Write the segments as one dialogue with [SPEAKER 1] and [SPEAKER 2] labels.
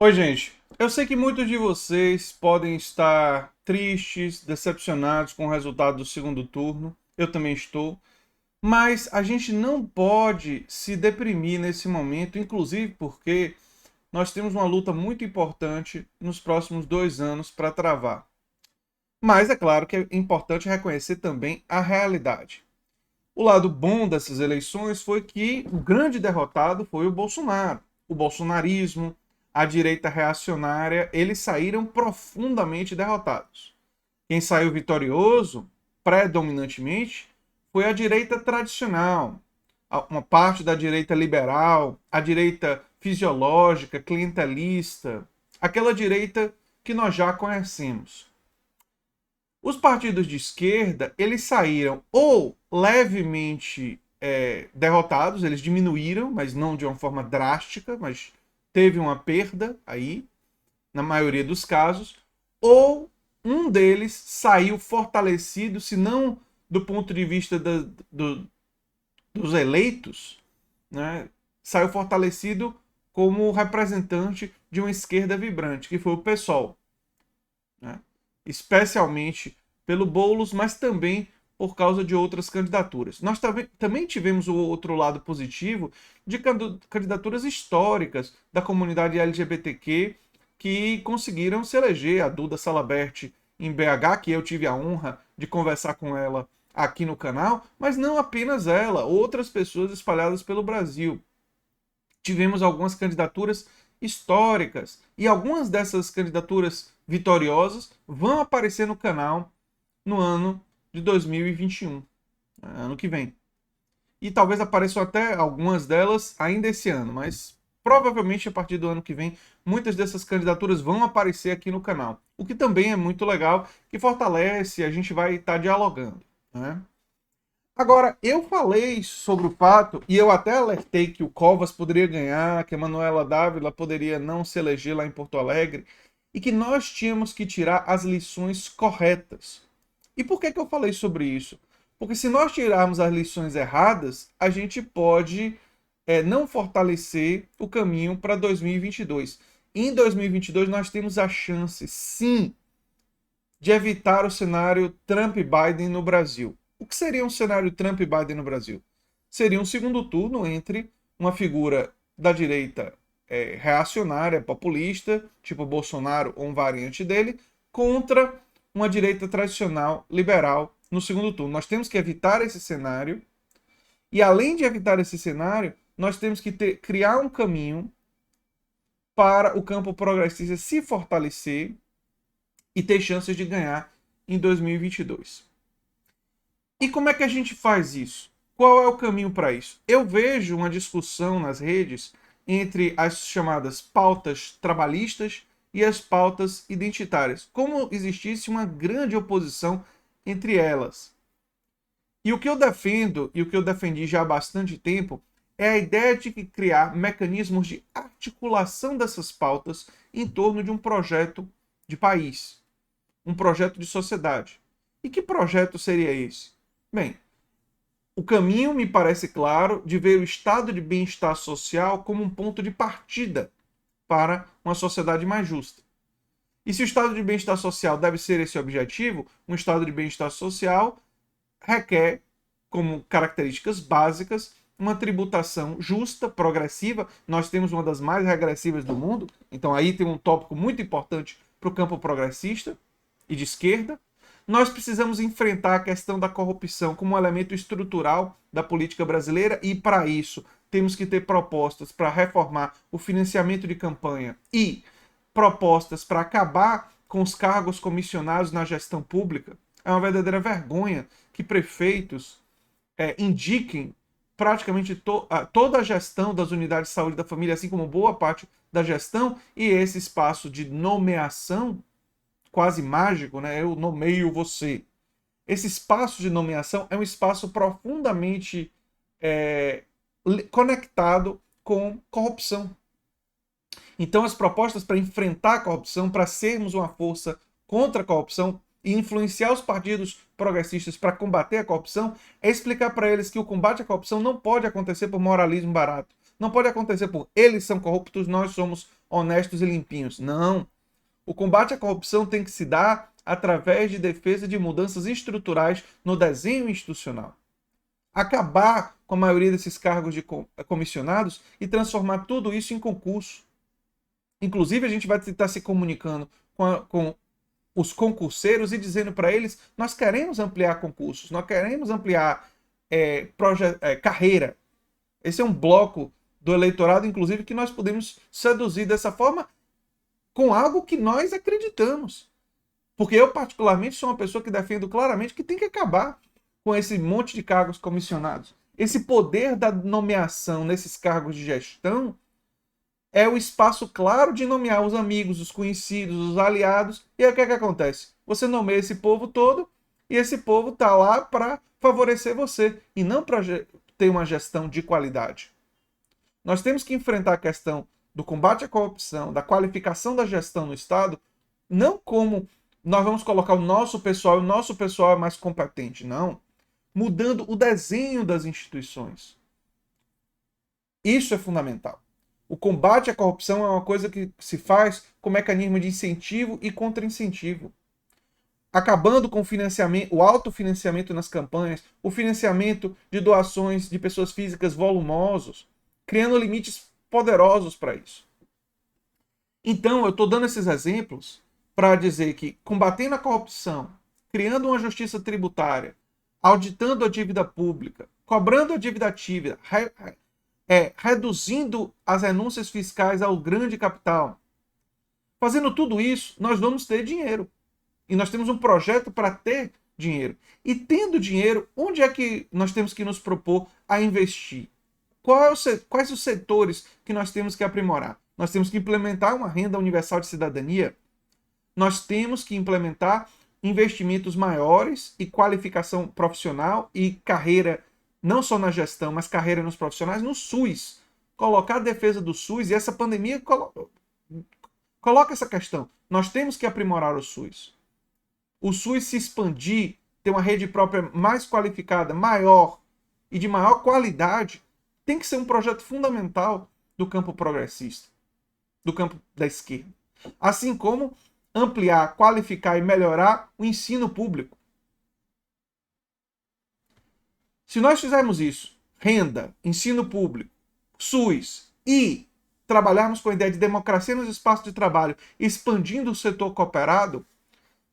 [SPEAKER 1] Oi, gente. Eu sei que muitos de vocês podem estar tristes, decepcionados com o resultado do segundo turno. Eu também estou. Mas a gente não pode se deprimir nesse momento, inclusive porque nós temos uma luta muito importante nos próximos 2 anos para travar. Mas é claro que é importante reconhecer também a realidade. O lado bom dessas eleições foi que o grande derrotado foi o Bolsonaro. O bolsonarismo, a direita reacionária, eles saíram profundamente derrotados. Quem saiu vitorioso, predominantemente, foi a direita tradicional, uma parte da direita liberal, a direita fisiológica, clientelista, aquela direita que nós já conhecemos. Os partidos de esquerda, eles saíram ou levemente derrotados, eles diminuíram, mas não de uma forma drástica, mas teve uma perda aí, na maioria dos casos, ou um deles saiu fortalecido, se não do ponto de vista dos eleitos, né, saiu fortalecido como representante de uma esquerda vibrante, que foi o PSOL, né? Especialmente pelo Boulos, mas também por causa de outras candidaturas. Nós também tivemos o outro lado positivo de candidaturas históricas da comunidade LGBTQ que conseguiram se eleger. A Duda Salabert em BH, que eu tive a honra de conversar com ela aqui no canal, mas não apenas ela, outras pessoas espalhadas pelo Brasil. Tivemos algumas candidaturas históricas e algumas dessas candidaturas vitoriosas vão aparecer no canal no ano de 2021, ano que vem. E talvez apareçam até algumas delas ainda esse ano, mas provavelmente a partir do ano que vem muitas dessas candidaturas vão aparecer aqui no canal, o que também é muito legal, que fortalece, a gente vai estar dialogando, né? Agora, eu falei sobre o fato, e eu até alertei que o Covas poderia ganhar, que a Manuela Dávila poderia não se eleger lá em Porto Alegre, e que nós tínhamos que tirar as lições corretas. E por que eu falei sobre isso? Porque se nós tirarmos as lições erradas, a gente pode não fortalecer o caminho para 2022. Em 2022, nós temos a chance, sim, de evitar o cenário Trump-Biden no Brasil. O que seria um cenário Trump-Biden no Brasil? Seria um segundo turno entre uma figura da direita reacionária, populista, tipo Bolsonaro ou um variante dele, contra uma direita tradicional, liberal, no segundo turno. Nós temos que evitar esse cenário, e além de evitar esse cenário, nós temos que criar um caminho para o campo progressista se fortalecer e ter chances de ganhar em 2022. E como é que a gente faz isso? Qual é o caminho para isso? Eu vejo uma discussão nas redes entre as chamadas pautas trabalhistas e as pautas identitárias, como existisse uma grande oposição entre elas. E o que eu defendo, e o que eu defendi já há bastante tempo, é a ideia de criar mecanismos de articulação dessas pautas em torno de um projeto de país, um projeto de sociedade. E que projeto seria esse? Bem, o caminho me parece claro de ver o estado de bem-estar social como um ponto de partida para uma sociedade mais justa. E se o estado de bem-estar social deve ser esse objetivo, um estado de bem-estar social requer, como características básicas, uma tributação justa, progressiva. Nós temos uma das mais regressivas do mundo, então aí tem um tópico muito importante para o campo progressista e de esquerda. Nós precisamos enfrentar a questão da corrupção como um elemento estrutural da política brasileira e, para isso, temos que ter propostas para reformar o financiamento de campanha e propostas para acabar com os cargos comissionados na gestão pública. É uma verdadeira vergonha que prefeitos indiquem praticamente toda a gestão das unidades de saúde da família, assim como boa parte da gestão, e esse espaço de nomeação quase mágico, né? Eu nomeio você. Esse espaço de nomeação é um espaço profundamente é, conectado com corrupção. Então, as propostas para enfrentar a corrupção, para sermos uma força contra a corrupção e influenciar os partidos progressistas para combater a corrupção, é explicar para eles que o combate à corrupção não pode acontecer por moralismo barato. Não pode acontecer por eles são corruptos, nós somos honestos e limpinhos. Não. O combate à corrupção tem que se dar através de defesa de mudanças estruturais no desenho institucional. Acabar com a maioria desses cargos de comissionados e transformar tudo isso em concurso. Inclusive, a gente vai estar se comunicando com os concurseiros e dizendo para eles: nós queremos ampliar concursos, nós queremos ampliar carreira. Esse é um bloco do eleitorado, inclusive, que nós podemos seduzir dessa forma com algo que nós acreditamos. Porque eu, particularmente, sou uma pessoa que defendo claramente que tem que acabar com esse monte de cargos comissionados. Esse poder da nomeação nesses cargos de gestão é o espaço claro de nomear os amigos, os conhecidos, os aliados. E aí o que é que acontece? Você nomeia esse povo todo e esse povo está lá para favorecer você e não para ter uma gestão de qualidade. Nós temos que enfrentar a questão do combate à corrupção, da qualificação da gestão no Estado, não como nós vamos colocar o nosso pessoal é mais competente, não. Mudando o desenho das instituições. Isso é fundamental. O combate à corrupção é uma coisa que se faz com mecanismo de incentivo e contra-incentivo. Acabando com o autofinanciamento nas campanhas, o financiamento de doações de pessoas físicas volumosos, criando limites poderosos para isso. Então, eu estou dando esses exemplos para dizer que, combatendo a corrupção, criando uma justiça tributária, auditando a dívida pública, cobrando a dívida ativa, reduzindo as renúncias fiscais ao grande capital. Fazendo tudo isso, nós vamos ter dinheiro. E nós temos um projeto para ter dinheiro. E tendo dinheiro, onde é que nós temos que nos propor a investir? Quais os setores que nós temos que aprimorar? Nós temos que implementar uma renda universal de cidadania. Nós temos que implementar investimentos maiores e qualificação profissional e carreira, não só na gestão, mas carreira nos profissionais, no SUS. Colocar a defesa do SUS, e essa pandemia coloca essa questão. Nós temos que aprimorar o SUS. O SUS se expandir, ter uma rede própria mais qualificada, maior e de maior qualidade, tem que ser um projeto fundamental do campo progressista, do campo da esquerda. Assim como ampliar, qualificar e melhorar o ensino público. Se nós fizermos isso, renda, ensino público, SUS, e trabalharmos com a ideia de democracia nos espaços de trabalho, expandindo o setor cooperado,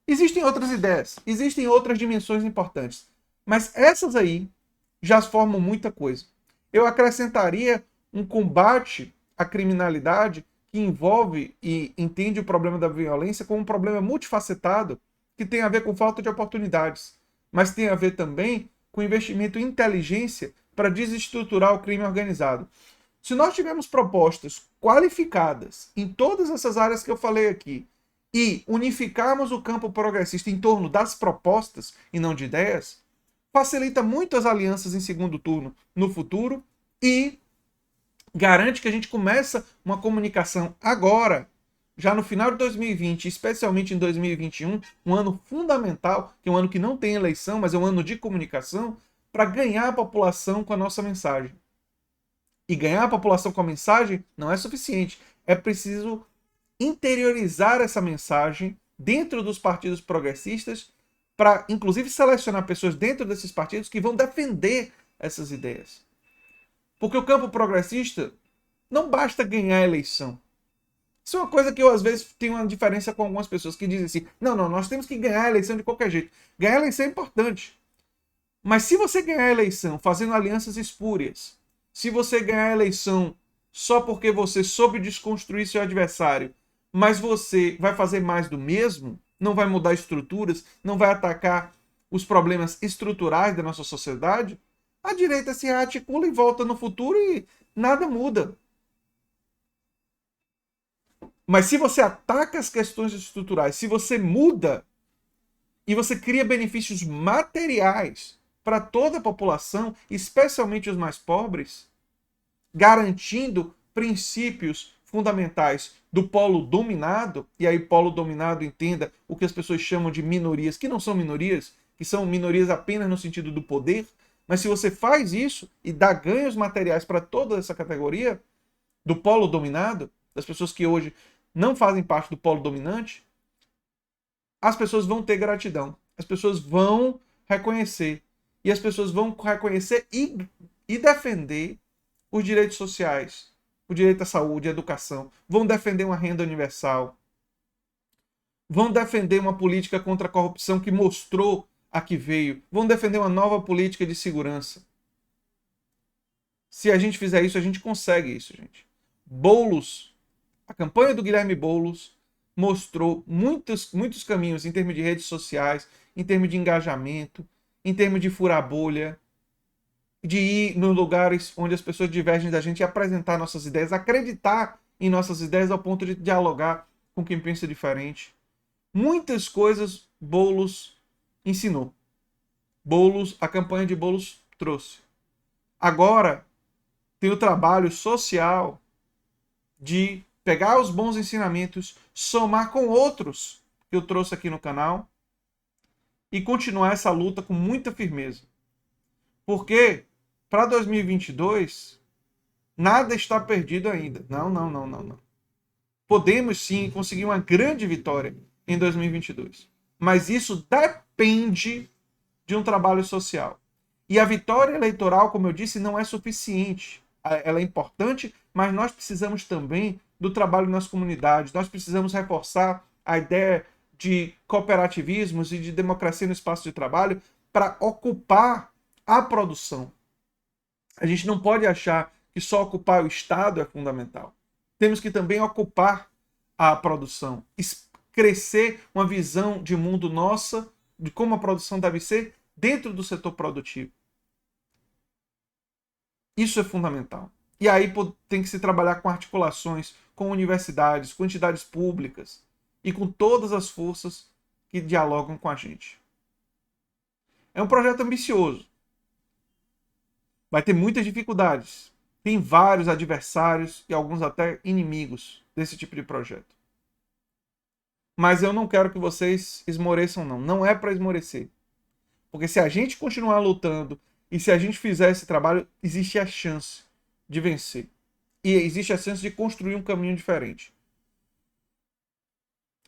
[SPEAKER 1] existem outras ideias, existem outras dimensões importantes. Mas essas aí já formam muita coisa. Eu acrescentaria um combate à criminalidade que envolve e entende o problema da violência como um problema multifacetado que tem a ver com falta de oportunidades, mas tem a ver também com investimento em inteligência para desestruturar o crime organizado. Se nós tivermos propostas qualificadas em todas essas áreas que eu falei aqui e unificarmos o campo progressista em torno das propostas e não de ideias, facilita muito as alianças em segundo turno no futuro e garante que a gente começa uma comunicação agora, já no final de 2020, especialmente em 2021, um ano fundamental, que é um ano que não tem eleição, mas é um ano de comunicação, para ganhar a população com a nossa mensagem. E ganhar a população com a mensagem não é suficiente. É preciso interiorizar essa mensagem dentro dos partidos progressistas, para, inclusive, selecionar pessoas dentro desses partidos que vão defender essas ideias. Porque o campo progressista não basta ganhar a eleição. Isso é uma coisa que eu, às vezes, tenho uma diferença com algumas pessoas que dizem assim, não, nós temos que ganhar a eleição de qualquer jeito. Ganhar a eleição é importante. Mas se você ganhar a eleição fazendo alianças espúrias, se você ganhar a eleição só porque você soube desconstruir seu adversário, mas você vai fazer mais do mesmo, não vai mudar estruturas, não vai atacar os problemas estruturais da nossa sociedade, a direita se articula e volta no futuro e nada muda. Mas se você ataca as questões estruturais, se você muda e você cria benefícios materiais para toda a população, especialmente os mais pobres, garantindo princípios fundamentais do polo dominado, e aí polo dominado entenda o que as pessoas chamam de minorias, que não são minorias, que são minorias apenas no sentido do poder, mas se você faz isso e dá ganhos materiais para toda essa categoria do polo dominado, das pessoas que hoje não fazem parte do polo dominante, as pessoas vão ter gratidão. As pessoas vão reconhecer. E as pessoas vão reconhecer e defender os direitos sociais, o direito à saúde, à educação. Vão defender uma renda universal. Vão defender uma política contra a corrupção que mostrou a que veio. Vão defender uma nova política de segurança. Se a gente fizer isso, a gente consegue isso, gente. Boulos, a campanha do Guilherme Boulos mostrou muitos caminhos em termos de redes sociais, em termos de engajamento, em termos de furar bolha, de ir nos lugares onde as pessoas divergem da gente e apresentar nossas ideias, acreditar em nossas ideias ao ponto de dialogar com quem pensa diferente. Muitas coisas Boulos ensinou. A campanha de Boulos trouxe. Agora tem o trabalho social de pegar os bons ensinamentos, somar com outros que eu trouxe aqui no canal e continuar essa luta com muita firmeza. Porque para 2022 nada está perdido ainda. Não. Podemos sim conseguir uma grande vitória em 2022. Mas isso depende de um trabalho social. E a vitória eleitoral, como eu disse, não é suficiente. Ela é importante, mas nós precisamos também do trabalho nas comunidades. Nós precisamos reforçar a ideia de cooperativismos e de democracia no espaço de trabalho para ocupar a produção. A gente não pode achar que só ocupar o Estado é fundamental. Temos que também ocupar a produção, crescer uma visão de mundo nossa, de como a produção deve ser dentro do setor produtivo. Isso é fundamental. E aí tem que se trabalhar com articulações, com universidades, com entidades públicas e com todas as forças que dialogam com a gente. É um projeto ambicioso. Vai ter muitas dificuldades. Tem vários adversários e alguns até inimigos desse tipo de projeto. Mas eu não quero que vocês esmoreçam, não. Não é para esmorecer. Porque se a gente continuar lutando e se a gente fizer esse trabalho, existe a chance de vencer. E existe a chance de construir um caminho diferente.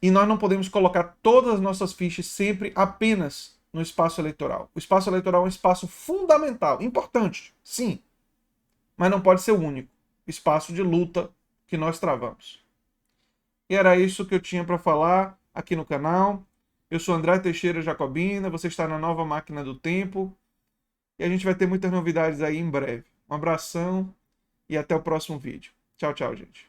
[SPEAKER 1] E nós não podemos colocar todas as nossas fichas sempre apenas no espaço eleitoral. O espaço eleitoral é um espaço fundamental, importante, sim. Mas não pode ser o único espaço de luta que nós travamos. E era isso que eu tinha para falar aqui no canal. Eu sou André Teixeira Jacobina, você está na Nova Máquina do Tempo. E a gente vai ter muitas novidades aí em breve. Um abração e até o próximo vídeo. Tchau, tchau, gente.